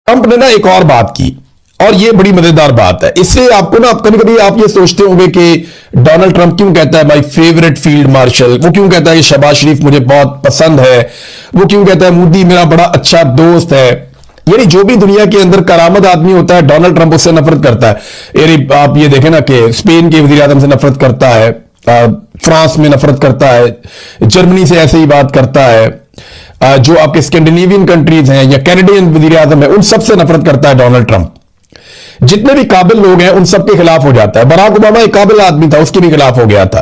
Trump ने ना एक और बात की, और ये बड़ी मजेदार बात है। इससे आपको ना कभी कभी आप ये सोचते होंगे कि डोनाल्ड ट्रंप क्यों कहता है माय फेवरेट फील्ड मार्शल, वो क्यों कहता है कि शहबाज शरीफ मुझे बहुत पसंद है, वो क्यों कहता है मोदी मेरा बड़ा अच्छा दोस्त है। यानी जो भी दुनिया के अंदर करामत आदमी होता है, डोनाल्ड ट्रंप उससे नफरत करता है। यानी आप ये देखें ना कि स्पेन के वजीर आजम से नफरत करता है, फ्रांस में नफरत करता है, जर्मनी से ऐसे ही बात करता है, जो आपके स्कैंडिनेवियन कंट्रीज हैं या कैनेडियन वजीर आजम है, उन सबसे नफरत करता है डोनाल्ड ट्रंप। जितने भी काबिल लोग हैं उन सबके खिलाफ हो जाता है। बराक ओबामा एक काबिल आदमी था, उसके भी खिलाफ हो गया था।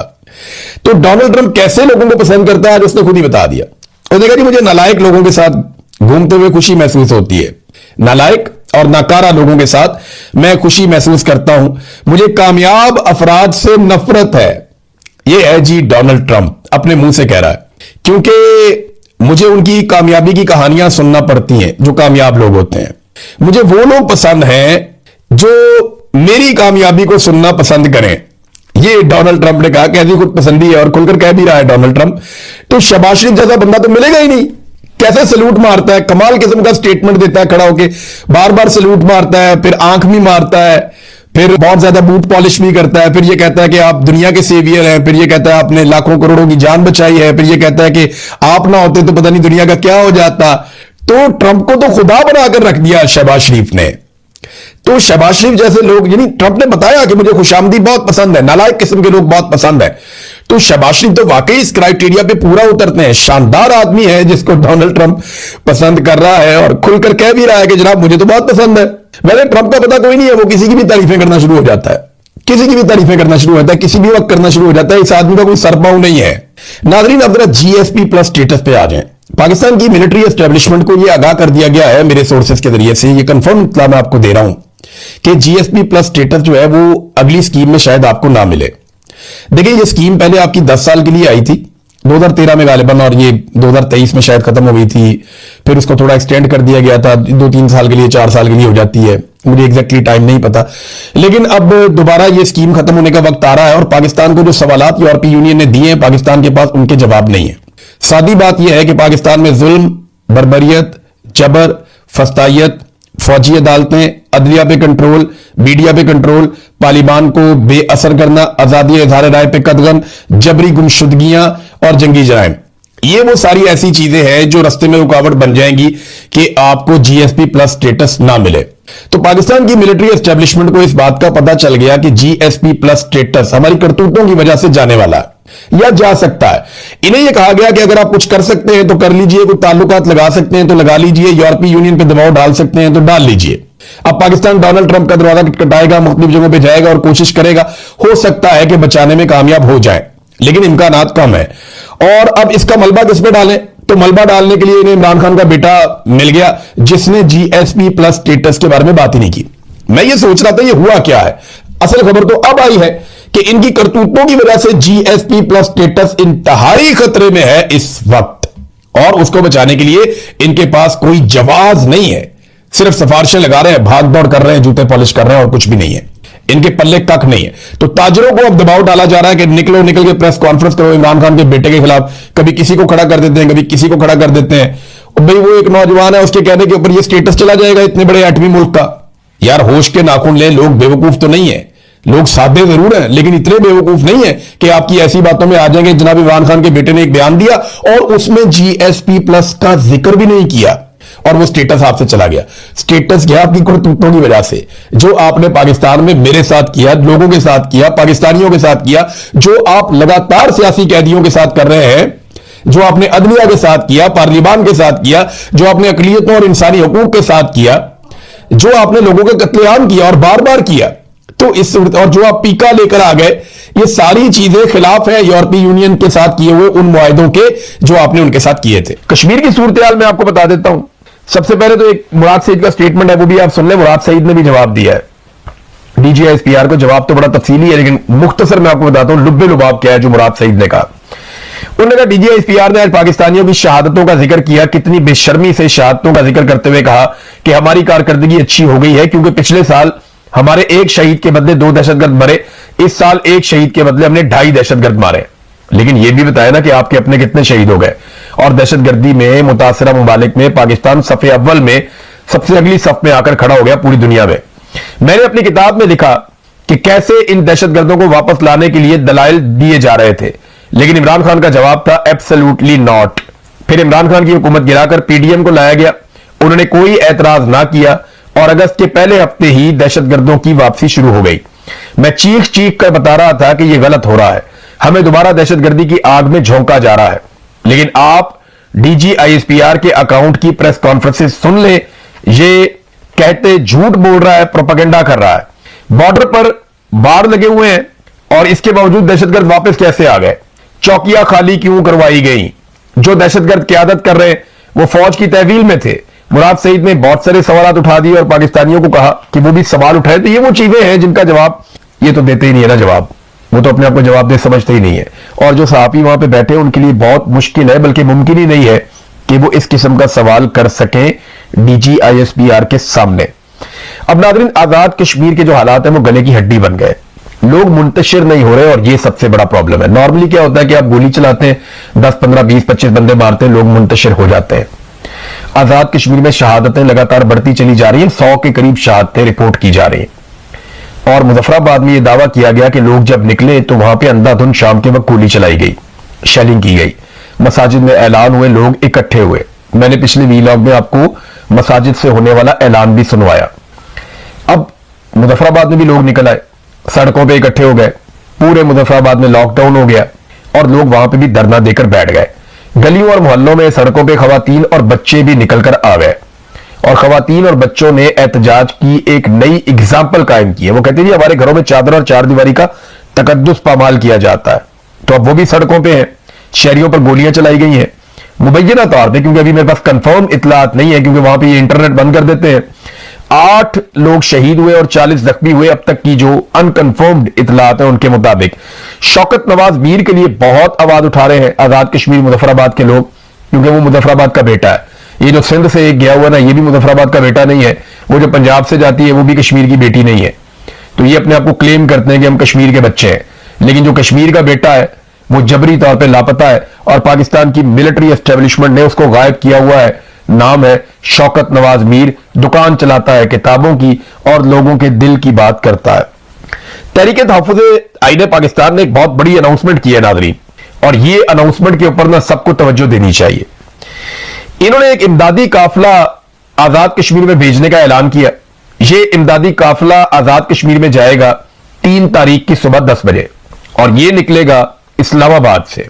तो डोनाल्ड ट्रंप कैसे लोगों को पसंद करता है उसने खुद ही बता दिया। उसने कहा जी मुझे नालायक लोगों के साथ घूमते हुए खुशी महसूस होती है, नालायक और नाकारा लोगों के साथ मैं खुशी महसूस करता हूं, मुझे कामयाब अफराद से नफरत है। यह है जी डोनाल्ड ट्रंप अपने मुंह से कह रहा है, क्योंकि मुझे उनकी कामयाबी की कहानियां सुनना पड़ती हैं जो कामयाब लोग होते हैं। मुझे वो लोग पसंद हैं जो मेरी कामयाबी को सुनना पसंद करें। ये डोनाल्ड ट्रंप ने कहा, कैसी खुद पसंदी है, और खुलकर कह भी रहा है डोनाल्ड ट्रंप। तो शहबाज शरीफ जैसा बंदा तो मिलेगा ही नहीं। कैसे सलूट मारता है, कमाल किस्म का स्टेटमेंट देता है खड़ा होके, बार बार सलूट मारता है, फिर आंख भी मारता है, फिर बहुत ज्यादा बूट पॉलिश भी करता है, फिर ये कहता है कि आप दुनिया के सेवियर हैं, फिर ये कहता है आपने लाखों करोड़ों की जान बचाई है, फिर ये कहता है कि आप ना होते तो पता नहीं दुनिया का क्या हो जाता। तो ट्रंप को तो खुदा बनाकर रख दिया शहबाज शरीफ ने। तो शहबाज शरीफ जैसे लोग, यानी ट्रंप ने बताया कि मुझे खुशामदी बहुत पसंद है, नालायक किस्म के लोग बहुत पसंद है। तो शहबाज शरीफ तो वाकई इस क्राइटेरिया पे पूरा उतरते हैं। शानदार आदमी है जिसको डोनाल्ड ट्रंप पसंद कर रहा है और खुलकर कह भी रहा है कि जनाब मुझे तो बहुत पसंद है। वैसे ट्रंप का पता कोई नहीं है, वो किसी की भी तारीफें करना शुरू हो जाता है, किसी की भी तारीफें करना शुरू हो जाता है, किसी भी वक्त करना शुरू हो जाता है। इस आदमी का कोई सरपाऊ नहीं है। नाजरीन, अब जरा जीएसपी प्लस स्टेटस पे आ जाएं। पाकिस्तान की मिलिट्री एस्टेब्लिशमेंट को यह आगाह कर दिया गया है मेरे सोर्सेज के जरिए से, ये कंफर्म इत्तला मैं आपको दे रहा हूं कि जीएसपी प्लस स्टेटस जो है वो अगली स्कीम में शायद आपको ना मिले। देखिए ये स्कीम पहले आपकी 10 साल के लिए आई थी 2013 में गालिबन, और ये 2023 में शायद खत्म हो गई थी। फिर उसको थोड़ा एक्सटेंड कर दिया गया था, 2-3 साल के लिए, 4 साल के लिए हो जाती है, मुझे एग्जैक्टली टाइम नहीं पता। लेकिन अब दोबारा ये स्कीम खत्म होने का वक्त आ रहा है और पाकिस्तान को जो सवालात यूरोपीय यूनियन ने दिए हैं, पाकिस्तान के पास उनके जवाब नहीं है। सादी बात यह है कि पाकिस्तान में जुल्म, बर्बरियत, जबर, फस्तायत, फौजी अदालतें, अदलिया पे कंट्रोल, मीडिया पे कंट्रोल, तालिबान को बेअसर करना, आजादी इज़हार राय पे कदगन, जबरी गुमशुदगियां और जंगी जराइम, ये वो सारी ऐसी चीजें हैं जो रास्ते में रुकावट बन जाएंगी कि आपको जीएसपी प्लस स्टेटस ना मिले। तो पाकिस्तान की मिलिट्री एस्टेब्लिशमेंट को इस बात का पता चल गया कि जीएसपी प्लस स्टेटस हमारी करतूतों की वजह से जाने वाला है या जा सकता है। इन्हें यह कहा गया कि अगर आप कुछ कर सकते हैं तो कर लीजिए, कोई ताल्लुकात लगा सकते हैं तो लगा लीजिए, यूरोपीय यूनियन पे दबाव डाल सकते हैं तो डाल लीजिए। अब पाकिस्तान डोनाल्ड ट्रंप का दरवाजा खटखटाएगा, मुख्तलिफ जगहों पे जाएगा और कोशिश करेगा, हो सकता है कि बचाने में कामयाब हो जाए, लेकिन इम्कानात कम है। और अब इसका मलबा किस पे डालें? तो मलबा डालने के लिए इन्हें इमरान खान का बेटा मिल गया जिसने जीएसपी प्लस स्टेटस के बारे में बात ही नहीं की। मैं ये सोच रहा था ये हुआ क्या है। असल खबर तो अब आई है कि इनकी करतूतों की वजह से जीएसपी प्लस स्टेटस इंतहाई खतरे में है इस वक्त, और उसको बचाने के लिए इनके पास कोई जवाब नहीं है। सिर्फ सिफारिशें लगा रहे हैं, भाग दौड़ कर रहे हैं, जूते पॉलिश कर रहे हैं और कुछ भी नहीं है। इनके पल्ले कख नहीं है। तो ताजरों को अब दबाव डाला जा रहा है कि निकलो, निकल के प्रेस कॉन्फ्रेंस करो इमरान खान के बेटे के खिलाफ। कभी किसी को खड़ा कर देते हैं, कभी किसी को खड़ा कर देते हैं। और भाई वो एक नौजवान है, उसके कहने के ऊपर ये स्टेटस चला जाएगा इतने बड़े एटमी मुल्क का। यार होश के नाखून ले, लोग बेवकूफ तो नहीं है, लोग सादे जरूर हैं लेकिन इतने बेवकूफ नहीं है कि आपकी ऐसी बातों में आ जाएंगे। जनाब इमरान खान के बेटे ने एक बयान दिया और उसमें जीएसपी प्लस का जिक्र भी नहीं किया और वो स्टेटस आपसे चला गया। स्टेटस गया आपकी करतूतों की वजह से, जो आपने पाकिस्तान में मेरे साथ किया, लोगों के साथ किया, पाकिस्तानियों के साथ किया, जो आप लगातार सियासी कैदियों के साथ कर रहे हैं, जो आपने अदलिया के साथ किया, पार्लिमान के साथ किया, जो आपने अकलियतों और इंसानी हकूक के साथ किया, जो आपने लोगों के कत्लेआम किया और बार बार किया। तो इस और जो आप पीका लेकर आ गए, ये सारी चीजें खिलाफ है यूरोपीय यूनियन के साथ किए हुए उन मुआहदों के जो आपने उनके साथ किए थे। कश्मीर की सूरत हाल मैं आपको बता देता हूं। सबसे पहले तो एक मुराद सईद का स्टेटमेंट है, वो भी आप सुन लें। मुराद सईद ने भी जवाब दिया है डीजीआईएसपीआर को। जवाब तो बड़ा तफसीली है लेकिन मुख्तसर मैं आपको बताता हूं लुब्बे लुबाब क्या है जो मुराद सईद ने कहा। उन्होंने कहा डीजीआईएसपीआर ने आज पाकिस्तानियों की शहादतों का जिक्र किया, कितनी बेशर्मी से शहादतों का जिक्र करते हुए कहा कि हमारी कारकर्दगी अच्छी हो गई है क्योंकि पिछले साल हमारे एक शहीद के बदले 2 दहशतगर्द मरे, इस साल एक शहीद के बदले हमने 2.5 दहशतगर्द मारे। लेकिन यह भी बताया ना कि आपके अपने कितने शहीद हो गए। और दहशतगर्दी में मुतासरा ममालिक में पाकिस्तान सफ़े अव्वल में सबसे अगली सफ में आकर खड़ा हो गया पूरी दुनिया में। मैंने अपनी किताब में लिखा कि कैसे इन दहशतगर्दों को वापस लाने के लिए दलाइल दिए जा रहे थे, लेकिन इमरान खान का जवाब था एब्सोल्युटली नॉट। फिर इमरान खान की हुकूमत गिराकर पीडीएम को लाया गया, उन्होंने कोई एतराज ना किया और अगस्त के पहले हफ्ते ही दहशतगर्दों की वापसी शुरू हो गई। मैं चीख चीख कर बता रहा था कि यह गलत हो रहा है, हमें दोबारा दहशतगर्दी की आग में झोंका जा रहा है। लेकिन आप डीजीआईएसपीआर के अकाउंट की प्रेस कॉन्फ्रेंसेस सुन ले, ये कहते झूठ बोल रहा है, प्रोपेगेंडा कर रहा है। बॉर्डर पर बाढ़ लगे हुए हैं और इसके बावजूद दहशतगर्द वापस कैसे आ गए? चौकियां खाली क्यों करवाई गई? जो दहशतगर्द क्यादत कर रहे वो फौज की तहवील में थे। मुराद सईद ने बहुत सारे सवाल उठा दिए और पाकिस्तानियों को कहा कि वो भी सवाल उठाए, तो ये वो चीजें हैं जिनका जवाब ये तो देते ही नहीं है ना, जवाब वो तो अपने आप को जवाब दे समझते ही नहीं है। और जो सहाफी वहां पे बैठे उनके लिए बहुत मुश्किल है, बल्कि मुमकिन ही नहीं है कि वो इस किस्म का सवाल कर सके डीजीआईएसपीआर के सामने। अब नाज़रीन, आजाद कश्मीर के जो हालात हैं वो गले की हड्डी बन गए, लोग मुंतशिर नहीं हो रहे और ये सबसे बड़ा प्रॉब्लम है। नॉर्मली क्या होता है कि आप गोली चलाते हैं, 10, 15, 20, 25 बंदे मारते हैं, लोग मुंतशिर हो जाते हैं। आजाद कश्मीर में शहादतें लगातार बढ़ती चली जा रही हैं, 100 के करीब शहादतें रिपोर्ट की जा रही हैं। और मुजफ्फराबाद में यह दावा किया गया कि लोग जब निकले तो वहां पर अंधाधुंध शाम के वक्त गोली चलाई गई, शेलिंग की गई, मसाजिद में ऐलान हुए, लोग इकट्ठे हुए। मैंने पिछले वीलॉग में आपको मसाजिद से होने वाला ऐलान भी सुनवाया। अब मुजफ्फराबाद में भी लोग निकल आए, सड़कों पे इकट्ठे हो गए, पूरे मुजफ्फराबाद में लॉकडाउन हो गया और लोग वहां पे भी धरना देकर बैठ गए। गलियों और मोहल्लों में सड़कों पे खवातीन और बच्चे भी निकलकर आ गए और खवातीन और बच्चों ने एहतजाज की एक नई एग्जाम्पल कायम की है। वो कहते हैं हमारे घरों में चादर और चारदीवारी का तकद्दुस पामाल किया जाता है, तो अब वो भी सड़कों पर है, शहरियों पर गोलियां चलाई गई हैं मुबैना तौर पर, क्योंकि अभी मेरे पास कंफर्म इतलात नहीं है, क्योंकि वहां पर ये इंटरनेट बंद कर देते हैं। 8 लोग शहीद हुए और 40 जख्मी हुए अब तक की जो अनकंफर्म्ड इतलात है उनके मुताबिक। शौकत नवाज मीर के लिए बहुत आवाज उठा रहे हैं आजाद कश्मीर मुजफ्फराबाद के लोग, क्योंकि वो मुजफ्फराबाद का बेटा है। ये जो सिंध से एक गया हुआ ना, ये भी मुजफ्फराबाद का बेटा नहीं है, वो जो पंजाब से जाती है वो भी कश्मीर की बेटी नहीं है। तो ये अपने आप को क्लेम करते हैं कि हम कश्मीर के बच्चे हैं, लेकिन जो कश्मीर का बेटा है वो जबरी तौर पर लापता है और पाकिस्तान की मिलिट्री एस्टेब्लिशमेंट ने उसको गायब किया हुआ है। नाम है शौकत नवाज मीर, दुकान चलाता है किताबों की और लोगों के दिल की बात करता है। तहरीक तहफ़्फ़ुज़ आईन पाकिस्तान ने एक बहुत बड़ी अनाउंसमेंट की है नाज़रीन, और ये अनाउंसमेंट के ऊपर ना सबको तवज्जो देनी चाहिए। इन्होंने एक इमदादी काफिला आजाद कश्मीर में भेजने का ऐलान किया। ये इमदादी काफिला आजाद कश्मीर में जाएगा 3 तारीख की सुबह 10 बजे और ये निकलेगा इस्लामाबाद से।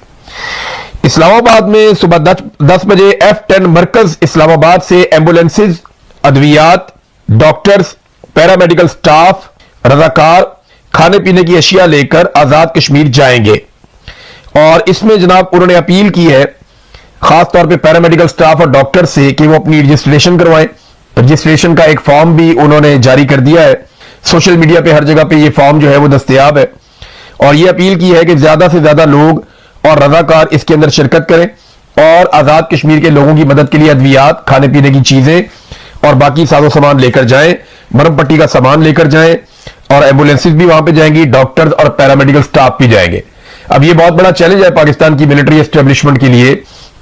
इस्लामाबाद में सुबह 10 बजे F10 मरकज इस्लामाबाद से एम्बुलेंसेज, अद्वियात, डॉक्टर्स, पैरामेडिकल स्टाफ, रजाकार, खाने पीने की अशिया लेकर आजाद कश्मीर जाएंगे। और इसमें जनाब उन्होंने अपील की है खास तौर पे पैरामेडिकल स्टाफ और डॉक्टर से कि वो अपनी रजिस्ट्रेशन करवाएं। रजिस्ट्रेशन का एक फॉर्म भी उन्होंने जारी कर दिया है, सोशल मीडिया पे हर जगह पे ये फॉर्म जो है वो दस्तयाब है। और ये अपील की है कि ज्यादा से ज्यादा लोग और रजाकार इसके अंदर शिरकत करें और आजाद कश्मीर के लोगों की मदद के लिए अद्वियात, खाने पीने की चीजें और बाकी साजो सामान लेकर जाएं, मरहम पट्टी का सामान लेकर जाएं और एम्बुलेंसेज भी वहां पे जाएंगी, डॉक्टर्स और पैरामेडिकल स्टाफ भी जाएंगे। अब ये बहुत बड़ा चैलेंज है पाकिस्तान की मिलिट्री एस्टेब्लिशमेंट के लिए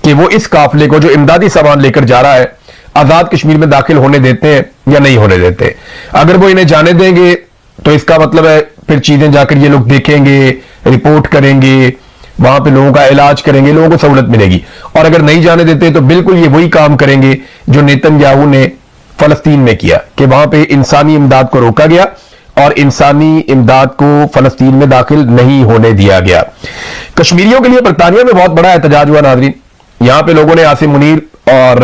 कि वो इस काफिले को जो इमदादी सामान लेकर जा रहा है आजाद कश्मीर में दाखिल होने देते हैं या नहीं होने देते। अगर वो इन्हें जाने देंगे तो इसका मतलब है फिर चीजें जाकर ये लोग देखेंगे, रिपोर्ट करेंगे, वहां पे लोगों का इलाज करेंगे, लोगों को सहूलत मिलेगी। और अगर नहीं जाने देते तो बिल्कुल ये वही काम करेंगे जो नेतन्याहू ने फलस्तीन में किया कि वहां पे इंसानी इमदाद को रोका गया और इंसानी इमदाद को फलस्तीन में दाखिल नहीं होने दिया गया। कश्मीरियों के लिए बरतानिया में बहुत बड़ा एहतजाज हुआ नाज़रीन। यहां पे लोगों ने आसिम मुनीर और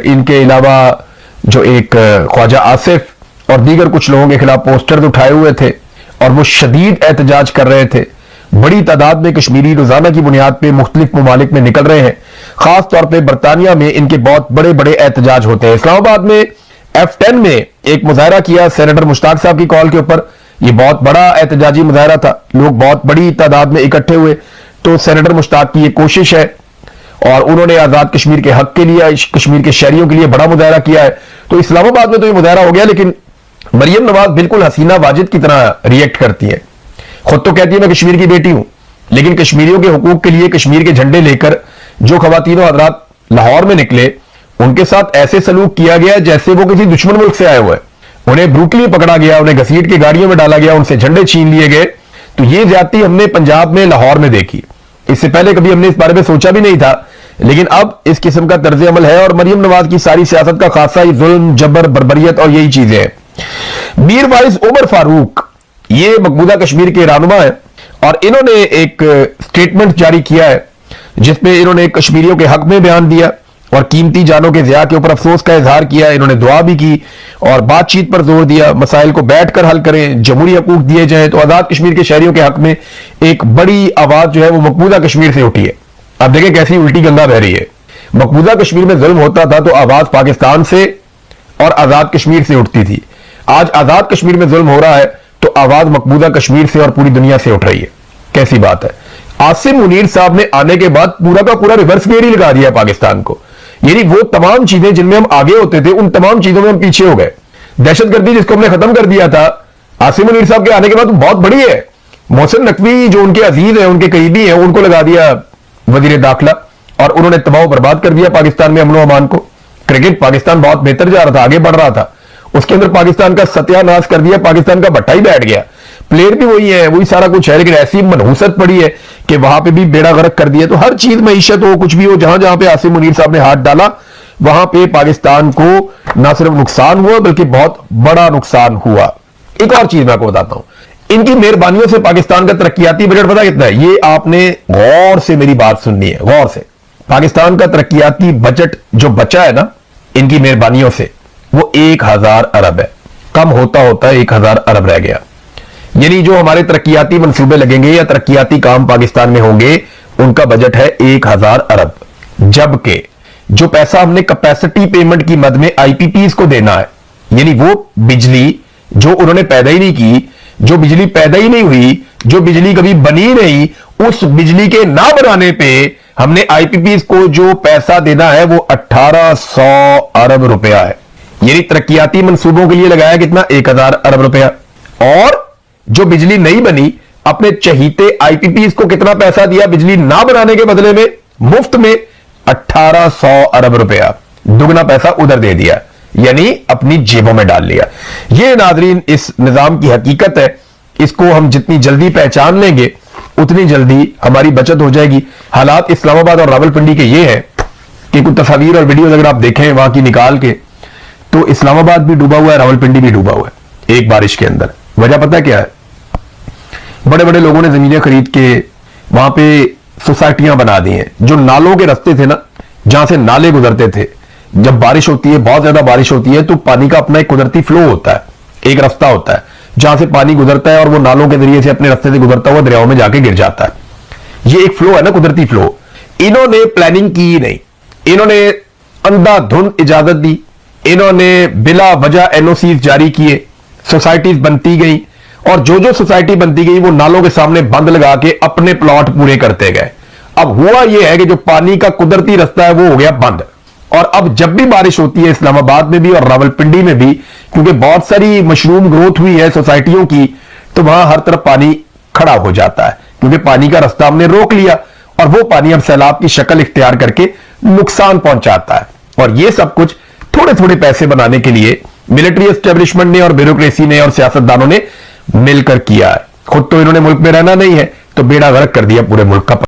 इनके अलावा जो एक ख्वाजा आसिफ और दीगर कुछ लोगों के खिलाफ पोस्टर्स उठाए हुए थे और वो शदीद एहतजाज कर रहे थे। बड़ी तादाद में कश्मीरी रोजाना की बुनियाद पर मुख्तलिफ ममालिक में निकल रहे हैं। खास तौर पर बरतानिया में इनके बहुत बड़े बड़े एहतजाज होते हैं। इस्लामाबाद में F10 में एक मुजाहरा किया सेनेटर मुश्ताक साहब की कॉल के ऊपर। यह बहुत बड़ा एहतजाजी मुजाहरा था, लोग बहुत बड़ी तादाद में इकट्ठे हुए। तो सेनेटर मुश्ताक की यह कोशिश है और उन्होंने आजाद कश्मीर के हक के लिए, कश्मीर के शहरियों के लिए बड़ा मुजाहरा किया है। तो इस्लामाबाद में तो यह मुजाहरा हो गया, लेकिन मरियम नवाज बिल्कुल हसीना वाजिद की तरह रिएक्ट करती है। खुद तो कहती है मैं कश्मीर की बेटी हूं, लेकिन कश्मीरियों के हुकूक के लिए कश्मीर के झंडे लेकर जो खवातीन और हजरात लाहौर में निकले उनके साथ ऐसे सलूक किया गया जैसे वो किसी दुश्मन मुल्क से आए हुए। उन्हें ब्रूटली पकड़ा गया, उन्हें घसीट के गाड़ियों में डाला गया, उनसे झंडे छीन लिए गए। तो ये ज्यादती हमने पंजाब में, लाहौर में देखी। इससे पहले कभी हमने इस बारे में सोचा भी नहीं था, लेकिन अब इस किस्म का तर्ज अमल है। और मरियम नवाज की सारी सियासत का खासा ही जुल्म, जबर, बर्बरियत और यही चीजें हैं। मीर वाइस उमर फारूक ये मकबूजा कश्मीर के रहनुमा है और इन्होंने एक स्टेटमेंट जारी किया है जिसमें इन्होंने कश्मीरियों के हक में बयान दिया और कीमती जानों के ज़िया के ऊपर अफसोस का इजहार किया। इन्होंने दुआ भी की और बातचीत पर जोर दिया, मसाइल को बैठकर हल करें, जमहूरी हकूक दिए जाएं। तो आजाद कश्मीर के शहरियों के हक में एक बड़ी आवाज जो है वो मकबूजा कश्मीर से उठी है। अब देखें कैसी उल्टी गंगा बह रही है। मकबूजा कश्मीर में जुल्म होता था तो आवाज पाकिस्तान से और आजाद कश्मीर से उठती थी। आज आजाद कश्मीर में जुल्म हो रहा है तो आवाज मकबूजा कश्मीर से और पूरी दुनिया से उठ रही है। कैसी बात है। आसिम मुनीर साहब ने आने के बाद पूरा का पूरा रिवर्स गेयर ही लगा दिया है पाकिस्तान को। यानी वो तमाम चीजें जिनमें हम आगे होते थे उन तमाम चीजों में हम पीछे हो गए। दहशतगर्दी जिसको हमने खत्म कर दिया था, आसिम मुनीर साहब के आने के बाद तो बहुत बड़ी है। मोहसिन नकवी जो उनके अजीज हैं, उनके करीबी हैं, उनको लगा दिया वजीर दाखिला और उन्होंने तबाह बर्बाद कर दिया पाकिस्तान में अमन व अमान को। क्रिकेट पाकिस्तान बहुत बेहतर जा रहा था, आगे बढ़ रहा था, उसके अंदर पाकिस्तान का सत्यानाश कर दिया, पाकिस्तान का भट्टा ही बैठ गया। प्लेयर भी वही है, वही सारा कुछ है, लेकिन ऐसी मनहूसत पड़ी है कि वहां पे भी बेड़ा गर्क कर दिया। तो हर चीज मईशत हो, कुछ भी हो, जहां जहां पे आसिम मुनीर साहब ने हाथ डाला वहां पे पाकिस्तान को ना सिर्फ नुकसान हुआ बल्कि बहुत बड़ा नुकसान हुआ। एक और चीज मैं आपको बताता हूं, इनकी मेहरबानियों से पाकिस्तान का तरक्कियाती बजट पता कितना है? ये आपने गौर से मेरी बात सुननी है, गौर से। पाकिस्तान का तरक्कियाती बजट जो बचा है ना इनकी मेहरबानियों से, वो 1000 अरब है। कम होता होता 1000 अरब रह गया। यानी जो हमारे तरक्कियाती मंसूबे लगेंगे या तरक्कियाती काम पाकिस्तान में होंगे उनका बजट है 1000 अरब। जबकि जो पैसा हमने कैपेसिटी पेमेंट की मद में आईपीपीज को देना है, यानी वो बिजली जो उन्होंने पैदा ही नहीं की, जो बिजली पैदा ही नहीं हुई, जो बिजली कभी बनी नहीं, उस बिजली के ना बनाने पे हमने आईपीपीज को जो पैसा देना है वो 1800 अरब रुपया है। यानी तरक्कियाती मंसूबों के लिए लगाया कितना? 1000 अरब रुपया। और जो बिजली नहीं बनी, अपने चहीते आईपीपीज को कितना पैसा दिया बिजली ना बनाने के बदले में? मुफ्त में 1800 अरब रुपया। दुगना पैसा उधर दे दिया, यानी अपनी जेबों में डाल लिया। यह नाजरीन इस निजाम की हकीकत है। इसको हम जितनी जल्दी पहचान लेंगे उतनी जल्दी हमारी बचत हो जाएगी। हालात इस्लामाबाद और रावलपिंडी के ये हैं कि कुछ तस्वीर और वीडियोज अगर आप देखें वहां की निकाल के, तो इस्लामाबाद भी डूबा हुआ है, रावलपिंडी भी डूबा हुआ है एक बारिश के अंदर। वजह पता क्या है? बड़े बड़े लोगों ने जमीनें खरीद के वहां पे सोसाइटियां बना दी हैं। जो नालों के रास्ते थे ना, जहां से नाले गुजरते थे, जब बारिश होती है, बहुत ज्यादा बारिश होती है, तो पानी का अपना एक कुदरती फ्लो होता है, एक रास्ता होता है जहां से पानी गुजरता है और वो नालों के जरिए से अपने रास्ते से गुजरता हुआ दरियाओं में जाके गिर जाता है। ये एक फ्लो है ना, कुदरती फ्लो। इन्होंने प्लानिंग की ही नहीं, इन्होंने अंधाधुंध इजाजत दी, इन्होंने बिला वजह एनओसी जारी किए, सोसाइटीज बनती गई और जो जो सोसाइटी बनती गई वो नालों के सामने बंद लगा के अपने प्लॉट पूरे करते गए। अब हुआ यह है कि जो पानी का कुदरती रास्ता है वो हो गया बंद। और अब जब भी बारिश होती है इस्लामाबाद में भी और रावलपिंडी में भी, क्योंकि बहुत सारी मशरूम ग्रोथ हुई है सोसाइटियों की, तो वहां हर तरफ पानी खड़ा हो जाता है क्योंकि पानी का रास्ता हमने रोक लिया और वो पानी अब सैलाब की शक्ल इख्तियार करके नुकसान पहुंचाता है। और ये सब कुछ थोड़े थोड़े पैसे बनाने के लिए मिलिट्री एस्टेब्लिशमेंट ने और ब्यूरोक्रेसी ने और सियासतदानों ने मिलकर किया है। खुद तो इन्होंने मुल्क में रहना नहीं है तो बेड़ा गर्क कर दिया पूरे मुल्क का।